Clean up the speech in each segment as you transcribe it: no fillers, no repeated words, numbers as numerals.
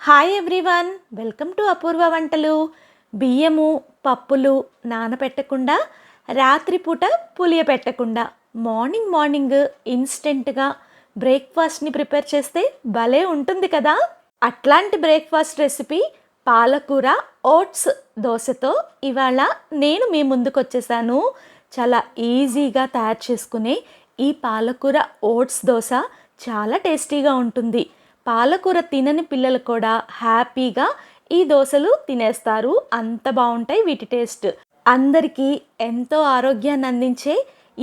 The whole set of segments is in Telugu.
హాయ్ ఎవ్రీవన్, వెల్కమ్ టు అపూర్వ వంటలు. బియ్యము పప్పులు నానబెట్టకుండా, రాత్రిపూట పులియబెట్టకుండా మార్నింగ్ ఇన్స్టెంట్గా బ్రేక్ఫాస్ట్ని ప్రిపేర్ చేస్తే భలే ఉంటుంది కదా. అట్లాంటి బ్రేక్ఫాస్ట్ రెసిపీ పాలకూర ఓట్స్ దోశతో ఇవాళ నేను మీ ముందుకు వచ్చేసాను. చాలా ఈజీగా తయారు చేసుకునే ఈ పాలకూర ఓట్స్ దోశ చాలా టేస్టీగా ఉంటుంది. పాలకూర తినని పిల్లలు కూడా హ్యాపీగా ఈ దోశలు తినేస్తారు, అంత బాగుంటాయి వీటి టేస్ట్. అందరికీ ఎంతో ఆరోగ్యాన్ని అందించే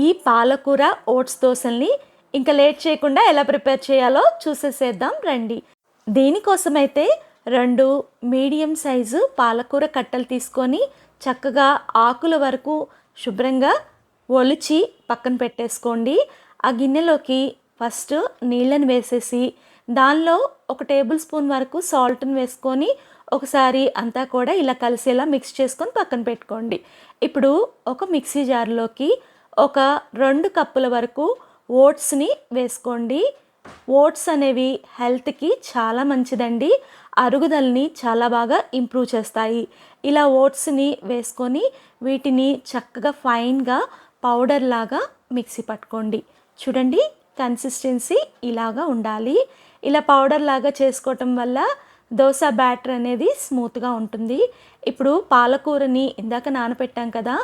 ఈ పాలకూర ఓట్స్ దోశల్ని ఇంకా లేట్ చేయకుండా ఎలా ప్రిపేర్ చేయాలో చూసేసేద్దాం రండి. దీనికోసమైతే 2 మీడియం సైజు పాలకూర కట్టలు తీసుకొని చక్కగా ఆకుల వరకు శుభ్రంగా ఒలిచి పక్కన పెట్టేసుకోండి. ఆ గిన్నెలోకి ఫస్ట్ నీళ్ళని వేసేసి దానిలో 1 టేబుల్ స్పూన్ వరకు సాల్ట్ని వేసుకొని ఒకసారి అంతా కూడా ఇలా కలిసేలా మిక్స్ చేసుకొని పక్కన పెట్టుకోండి. ఇప్పుడు ఒక మిక్సీ జార్లోకి ఒక 2 కప్పుల వరకు ఓట్స్ని వేసుకోండి. ఓట్స్ అనేవి హెల్త్కి చాలా మంచిదండి, అరుగుదలని చాలా బాగా ఇంప్రూవ్ చేస్తాయి. ఇలా ఓట్స్ని వేసుకొని వీటిని చక్కగా ఫైన్గా పౌడర్ లాగా మిక్సీ పట్టుకోండి. చూడండి, కన్సిస్టెన్సీ ఇలాగా ఉండాలి. ఇలా పౌడర్ లాగా చేసుకోవటం వల్ల దోశ బ్యాటర్ అనేది స్మూత్గా ఉంటుంది. ఇప్పుడు పాలకూరని ఇందాక నానబెట్టాం కదా,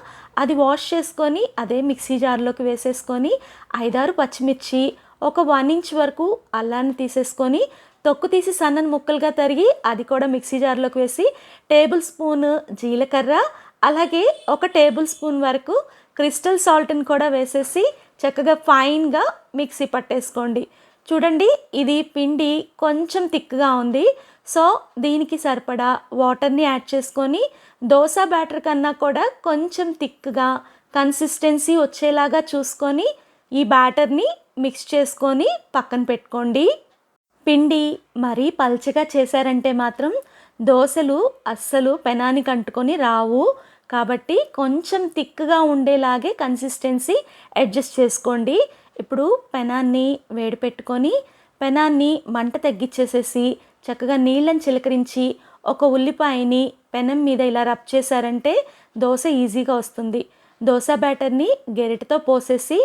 అది వాష్ చేసుకొని అదే మిక్సీ జార్లోకి వేసేసుకొని 5-6 పచ్చిమిర్చి, ఒక 1 ఇంచ్ వరకు అల్లాన్ని తీసేసుకొని తొక్కు తీసి సన్నని ముక్కలుగా తరిగి అది కూడా మిక్సీ జార్లోకి వేసి టేబుల్ స్పూన్ జీలకర్ర, అలాగే 1 టేబుల్ స్పూన్ వరకు క్రిస్టల్ సాల్ట్ని కూడా వేసేసి చక్కగా ఫైన్గా మిక్సీ పట్టేసుకోండి. చూడండి, ఇది పిండి కొంచెం థిక్గా ఉంది, సో దీనికి సరిపడా వాటర్ని యాడ్ చేసుకొని దోశ బ్యాటర్ కన్నా కూడా కొంచెం థిక్గా కన్సిస్టెన్సీ వచ్చేలాగా చూసుకొని ఈ బ్యాటర్ని మిక్స్ చేసుకొని పక్కన పెట్టుకోండి. పిండి మరీ పల్చగా చేశారంటే మాత్రం దోశలు అస్సలు పెనానికి అంటుకొని రావు, కాబట్టి కొంచెం థిక్గా ఉండేలాగే కన్సిస్టెన్సీ అడ్జస్ట్ చేసుకోండి. ఇప్పుడు పెనాన్ని వేడి పెట్టుకొని పెనాన్ని మంట తగ్గించేసేసి చక్కగా నీళ్ళని చిలకరించి ఒక ఉల్లిపాయని పెనం మీద ఇలా రబ్ చేశారంటే దోశ ఈజీగా వస్తుంది. దోశ బ్యాటర్ని గెరిటతో పోసేసి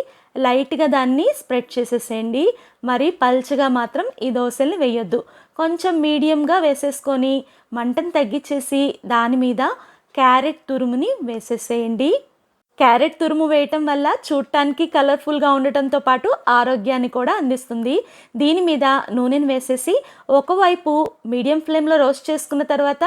లైట్గా దాన్ని స్ప్రెడ్ చేసేసేయండి. మరి పల్చగా మాత్రం ఈ దోశల్ని వేయొద్దు, కొంచెం మీడియంగా వేసేసుకొని మంటను తగ్గించేసి దాని మీద క్యారెట్ తురుముని వేసేసేయండి. క్యారెట్ తురుము వేయటం వల్ల చూడటానికి కలర్ఫుల్గా ఉండటంతో పాటు ఆరోగ్యాన్ని కూడా అందిస్తుంది. దీని మీద నూనెను వేసేసి ఒకవైపు మీడియం ఫ్లేమ్లో రోస్ట్ చేసుకున్న తర్వాత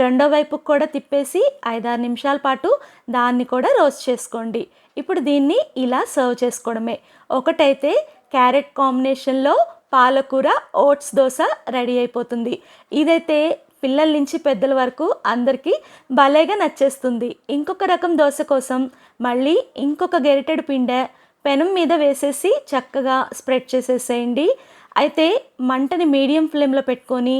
రెండో వైపుకు కూడా తిప్పేసి 5-6 నిమిషాల పాటు దాన్ని కూడా రోస్ట్ చేసుకోండి. ఇప్పుడు దీన్ని ఇలా సర్వ్ చేసుకోవడమే. ఒకటైతే క్యారెట్ కాంబినేషన్లో పాలకూర ఓట్స్ దోశ రెడీ అయిపోతుంది. ఇదైతే పిల్లల నుంచి పెద్దల వరకు అందరికీ భలేగా నచ్చేస్తుంది. ఇంకొక రకం దోశ కోసం మళ్ళీ ఇంకొక గెరిటెడు పిండి పెనం మీద వేసేసి చక్కగా స్ప్రెడ్ చేసేసేయండి. అయితే మంటని మీడియం ఫ్లేమ్లో పెట్టుకొని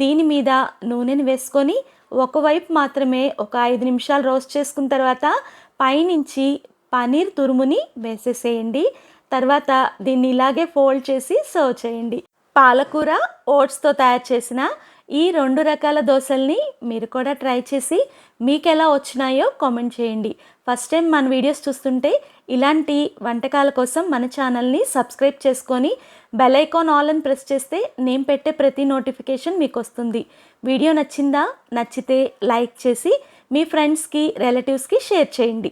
దీని మీద నూనెని వేసుకొని ఒకవైపు మాత్రమే ఒక 5 నిమిషాలు రోస్ట్ చేసుకున్న తర్వాత పైనుంచి పనీర్ తురుముని వేసేసేయండి. తర్వాత దీన్ని ఇలాగే ఫోల్డ్ చేసి సర్వ్ చేయండి. పాలకూర ఓట్స్తో తయారు చేసిన ఈ 2 రకాల దోశల్ని మీరు కూడా ట్రై చేసి మీకు ఎలా వచ్చినాయో కామెంట్ చేయండి. ఫస్ట్ టైం మన వీడియోస్ చూస్తుంటే ఇలాంటి వంటకాల కోసం మన ఛానల్ని సబ్స్క్రైబ్ చేసుకొని బెల్ ఐకాన్ ఆల్ అని ప్రెస్ చేస్తే నేను పెట్టే ప్రతి నోటిఫికేషన్ మీకు వస్తుంది. వీడియో నచ్చిందా? నచ్చితే లైక్ చేసి మీ ఫ్రెండ్స్కి రిలేటివ్స్కి షేర్ చేయండి.